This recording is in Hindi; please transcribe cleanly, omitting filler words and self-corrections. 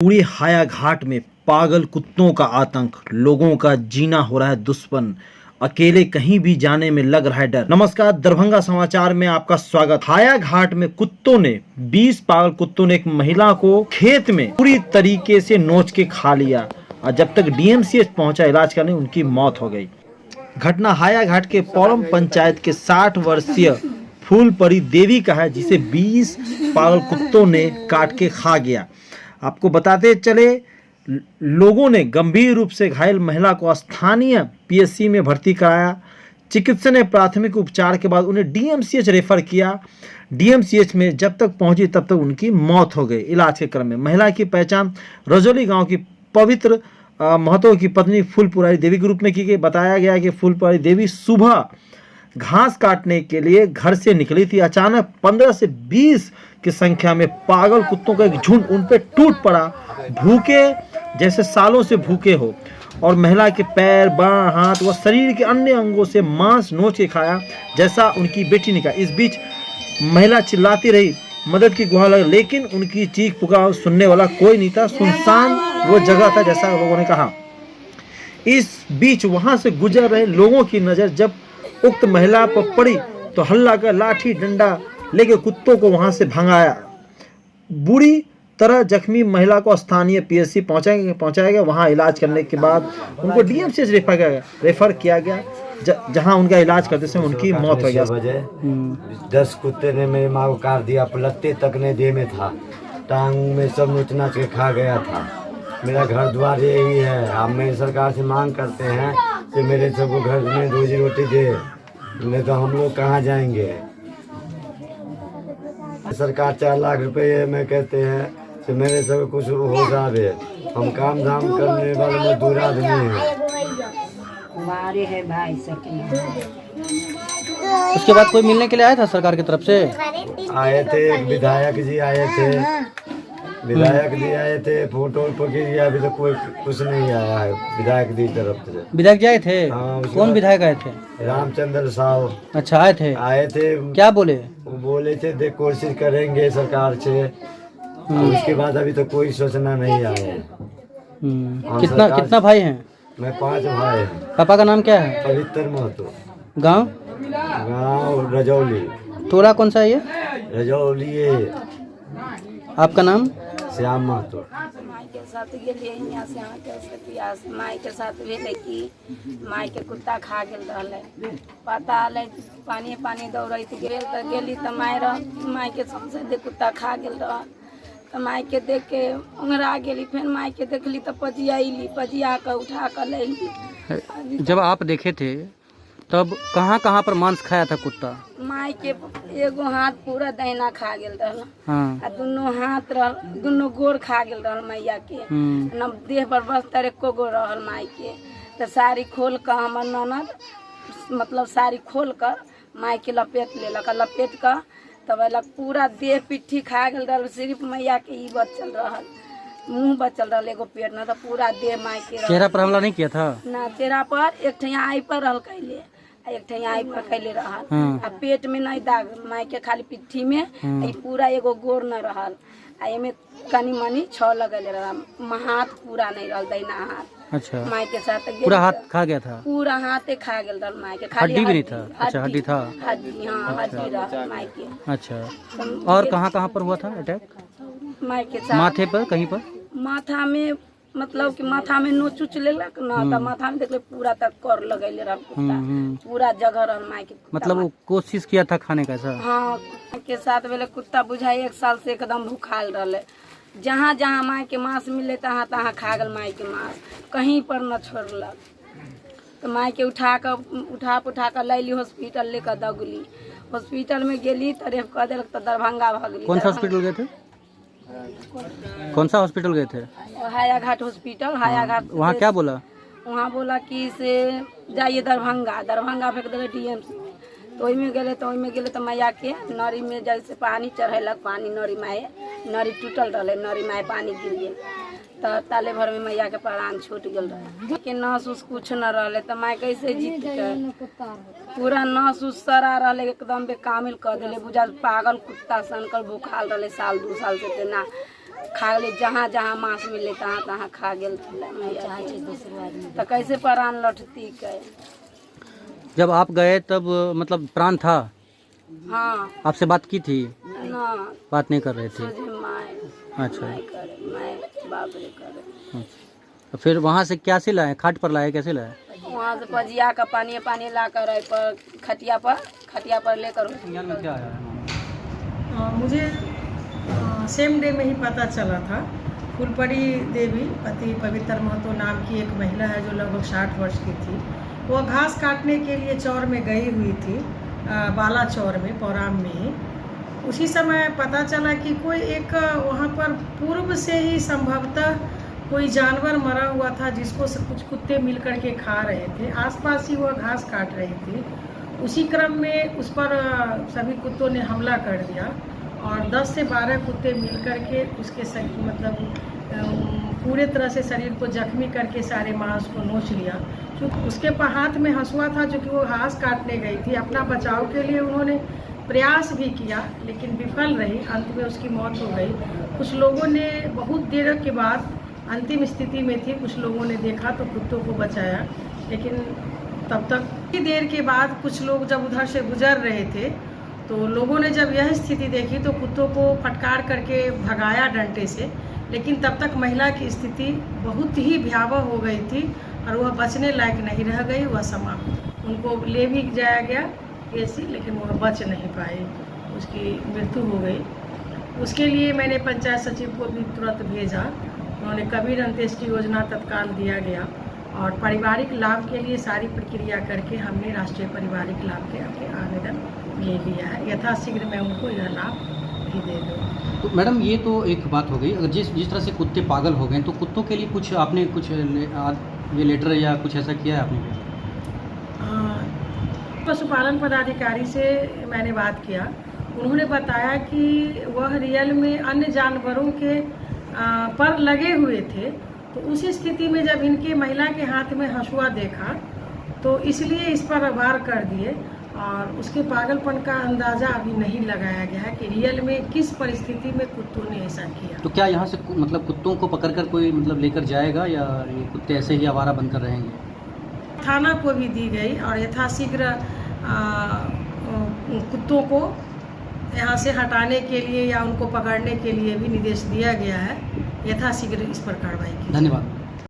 पूरे हाया घाट में पागल कुत्तों का आतंक, लोगों का जीना हो रहा है दुश्मन, अकेले कहीं भी जाने में लग रहा है डर। नमस्कार, दरभंगा समाचार में आपका स्वागत। हाया घाट में कुत्तों ने 20 पागल कुत्तों ने एक महिला को खेत में पूरी तरीके से नोच के खा लिया और जब तक डीएमसीएच पहुंचा इलाज करने उनकी मौत हो गई। घटना हाया घाट के पौरम पंचायत के 60 वर्षीय फूलपरी देवी का है, जिसे 20 पागल कुत्तों ने काट के खा गया। आपको बताते चले, लोगों ने गंभीर रूप से घायल महिला को स्थानीय पीएचसी में भर्ती कराया। चिकित्सक ने प्राथमिक उपचार के बाद उन्हें डीएमसीएच रेफर किया। डीएमसीएच में जब तक पहुंची तब तक उनकी मौत हो गई। इलाज के क्रम में महिला की पहचान रजौली गांव की पवित्र महतो की पत्नी फूलपुरी देवी के रूप में की गई। बताया गया कि फूलपुरी देवी सुबह घास काटने के लिए घर से निकली थी। अचानक 15 से 20 की संख्या में पागल कुत्तों का एक झुंड उन पे टूट पड़ा, भूखे जैसे सालों से भूखे हो, और महिला के पैर, बाँ, हाथ व शरीर के अन्य अंगों से मांस नोच के खाया जैसा उनकी बेटी ने कहा। इस बीच महिला चिल्लाती रही, मदद की गुहार लगी, लेकिन उनकी चीख पुकार सुनने वाला कोई नहीं था। सुनसान वो जगह था जैसा लोगों ने कहा। इस बीच वहां से गुजर रहे लोगों की नजर जब उक्त महिला पर पड़ी तो हल्ला कर लाठी डंडा लेके कुत्तों को वहां से भगाया। बुरी तरह जख्मी महिला को स्थानीय पीएचसी पहुंचाया गया। वहां इलाज करने के बाद उनको डीएमसीएच रेफर किया गया, जहां उनका इलाज करते समय उनकी मौत हो गई। 10 कुत्ते ने मेरी माँ को काट दिया, पलत्ते तक ने दे में था, टांग में सब नोच नाच के खा गया था। मेरा घर द्वार यही है। हम मेरी सरकार से मांग करते हैं कि मेरे सबको घर में रोजी रोटी दे, नहीं तो हम लोग कहाँ जाएंगे। सरकार 4 लाख रुपए में कहते हैं कि मेरे सब कुछ हो जाए। हम काम धाम करने वाले मजदूर आदमी हैं। उसके बाद कोई मिलने के लिए आया था सरकार की तरफ से? आए थे, एक विधायक जी आए थे, विधायक जी आए थे, फोटो पकड़, अभी तो कोई कुछ नहीं आया है विधायक जी तरफ से। विधायक जी आए थे? हाँ, कौन विधायक आए थे? रामचंद्र साहब। अच्छा, आए थे? क्या बोले? वो बोले थे देख कोशिश करेंगे सरकार से। उसके बाद अभी तो कोई सूचना नहीं आया है। कितना भाई हैं? मैं 5 भाई हैं। पापा का नाम क्या है? पवित्र महतो। गांव रजौली। टोला कौन सा है ये? रजौली। आपका नाम? श्याम महतो। माई के साथ गेलिए यहाँ से यहाँ के पियास माई के साथ भेले कि माई के कुत्ता खा गेल रहले, पता आले पानी दौड़ैत गेल तो गेली तो माई के सबसे दे कुत्ता खा गेल रह तो माई के देख के उंगरा गेली। फिर माई के देखली तो पजिया के उठा कर ले। जब आप देखे थे तब कहाँ पर मांस खाया था कुत्ता? माई के एगो हाथ पूरा दहिना खा गेल रहल, हाँ। दुनू हाथ दुनू गोर खा गेल रहल मैया के, न देह पर बस तर एको गो रहल माई के। तो साड़ी खोल कर हमर ननद मतलब साड़ी खोल कर माई के लपेट लेलक, लपेट कर तब अलग पूरा देह पिट्ठी खा गेल रहल। सिर्फ मैया के ई बचल रहल, मुंह बचल रहल एगो पेट न, तो पूरा देह माई के रहल। चेहरा पर हमला नहीं किया था? ना, चेहरा पर एक ठिया आई पर रहल कैले, एक ठिया आई पर कैले रहल। आ पेट में नहीं दाग, माई के खाली पिट्ठी में पूरा एगो गोर न रहल। आ एमे कनी मनी छह लगल रहल, हाथ पूरा नहीं रहल, दैना हाथ। अच्छा, माई के साथ पूरा हाथ खा गया था? पूरा हाथे खा गेल रहल माई के, खाली हड्डी भी नहीं था? अच्छा, हड्डी था? हड्डी, हाँ, हड्डी रहल माई के। अच्छा, और कहाँ पर हुआ था अटैक? माई के साथ माथे पर, कहीं पर? माथा में, मतलब कि माथा में नोच उच लेलक ना, तो माथा में देखले पूरा तक कर लगैले रहल कुत्ता, पूरा जगह रहल माई के। मतलब वो कोशिश किया था खाने का? सर हाँ, के साथ वेले कुत्ता बुझाई 1 साल से एकदम भूखाल रहले। जहाँ जहाँ माई के मांस मिले तहाँ तहाँ खा गल माई के मांस, कहीं पर न छोड़लक। तो माई के उठा कर लैली हॉस्पिटल लेकर दगली। हॉस्पिटल में गेली तो रेफ कर देलक तो दरभंगा भगली। कौन सा हॉस्पिटल गए थे? कौन सा हॉस्पिटल गए थे? हाया घाट हॉस्पिटल, हाया घाट। वहाँ क्या बोला? वहाँ बोला कि से जाइए दरभंगा फेंक देले डीएमसी। तो ओहिमे गेले तो मैया के नरी में जैसे पानी चढ़ेलक, पानी नरी माए, नरी टूटल रहे, नरी माए पानी गिर गेल तो ताले भर में मैया के प्राण छूट गेल रहे के नस उस कुछ न रहे। तो माई कैसे जीत के पूरा नस उस सरा रहे, एकदम बेकामिल कर दिले, बुझा पागल कुत्ता सनकर भूखाल रहे, साल 2 साल से ना खा ले, जहाँ जहाँ मांस मिले तहाँ तहाँ खा गेल मैया के। तो कैसे प्राण लौटती के। जब आप गए तब मतलब प्राण था? हाँ आपसे बात की थी? ना, बात नहीं कर रहे थे? सोझे माए अच्छा नहीं करे, मैं बाप रे करे। अच्छा। तो फिर वहाँ से क्या से लाए? खाट पर लाए? कैसे लाए? वहाँ से पजिया का पानी ला कर पर खटिया पर लेकर। में क्या आया है? मुझे सेम डे में ही पता चला था। फूलपरी देवी पति पवित्र महतो नाम की एक महिला है जो लगभग 60 वर्ष की थी। वो घास काटने के लिए चौर में गई हुई थी, बाला चौर में, पौराम में ही। उसी समय पता चला कि कोई एक वहाँ पर पूर्व से ही संभवतः कोई जानवर मरा हुआ था जिसको कुछ कुत्ते मिल कर के खा रहे थे। आसपास ही वह घास काट रही थी। उसी क्रम में उस पर सभी कुत्तों ने हमला कर दिया और 10 से 12 कुत्ते मिल कर के उसके पूरे तरह से शरीर को जख्मी करके सारे मांस को नोच लिया। क्योंकि उसके हाथ में हंसुआ था जो कि वो घास काटने गई थी। अपना बचाव के लिए उन्होंने प्रयास भी किया लेकिन विफल रही। अंत में उसकी मौत हो गई। कुछ लोगों ने बहुत देर के बाद, अंतिम स्थिति में थी, कुछ लोगों ने देखा तो कुत्तों को बचाया। लेकिन तब तक की देर के बाद कुछ लोग जब उधर से गुजर रहे थे तो लोगों ने जब यह स्थिति देखी तो कुत्तों को फटकार करके भगाया डंडे से। लेकिन तब तक महिला की स्थिति बहुत ही भयावह हो गई थी और वह बचने लायक नहीं रह गई। वह समाप्त, उनको ले भी जाया गया केसी, लेकिन वह बच नहीं पाई, उसकी मृत्यु हो गई। उसके लिए मैंने पंचायत सचिव को भी तुरंत भेजा। उन्होंने कबीर अंत्येष्टि योजना तत्काल दिया गया और पारिवारिक लाभ के लिए सारी प्रक्रिया करके हमने राष्ट्रीय पारिवारिक लाभ के आगे आवेदन ले लिया है। यथाशीघ्र मैं उनको यह लाभ भी दे दूँ। तो मैडम ये तो एक बात हो गई। अगर जिस तरह से कुत्ते पागल हो गए तो कुत्तों के लिए कुछ आपने ये लेटर या कुछ ऐसा किया है आपने? पशुपालन पदाधिकारी से मैंने बात किया। उन्होंने बताया कि वह रियल में अन्य जानवरों के पर लगे हुए थे। तो उसी स्थिति में जब इनके महिला के हाथ में हंसुआ देखा तो इसलिए इस पर वार कर दिए और उसके पागलपन का अंदाज़ा अभी नहीं लगाया गया है कि रियल में किस परिस्थिति में कुत्तों ने ऐसा किया। तो क्या यहाँ से मतलब कुत्तों को पकड़कर कोई मतलब लेकर जाएगा या ये कुत्ते ऐसे ही आवारा बनकर रहेंगे? थाना को भी दी गई और यथाशीघ्र कुत्तों को यहाँ से हटाने के लिए या उनको पकड़ने के लिए भी निर्देश दिया गया है। यथाशीघ्र इस पर कार्रवाई की। धन्यवाद।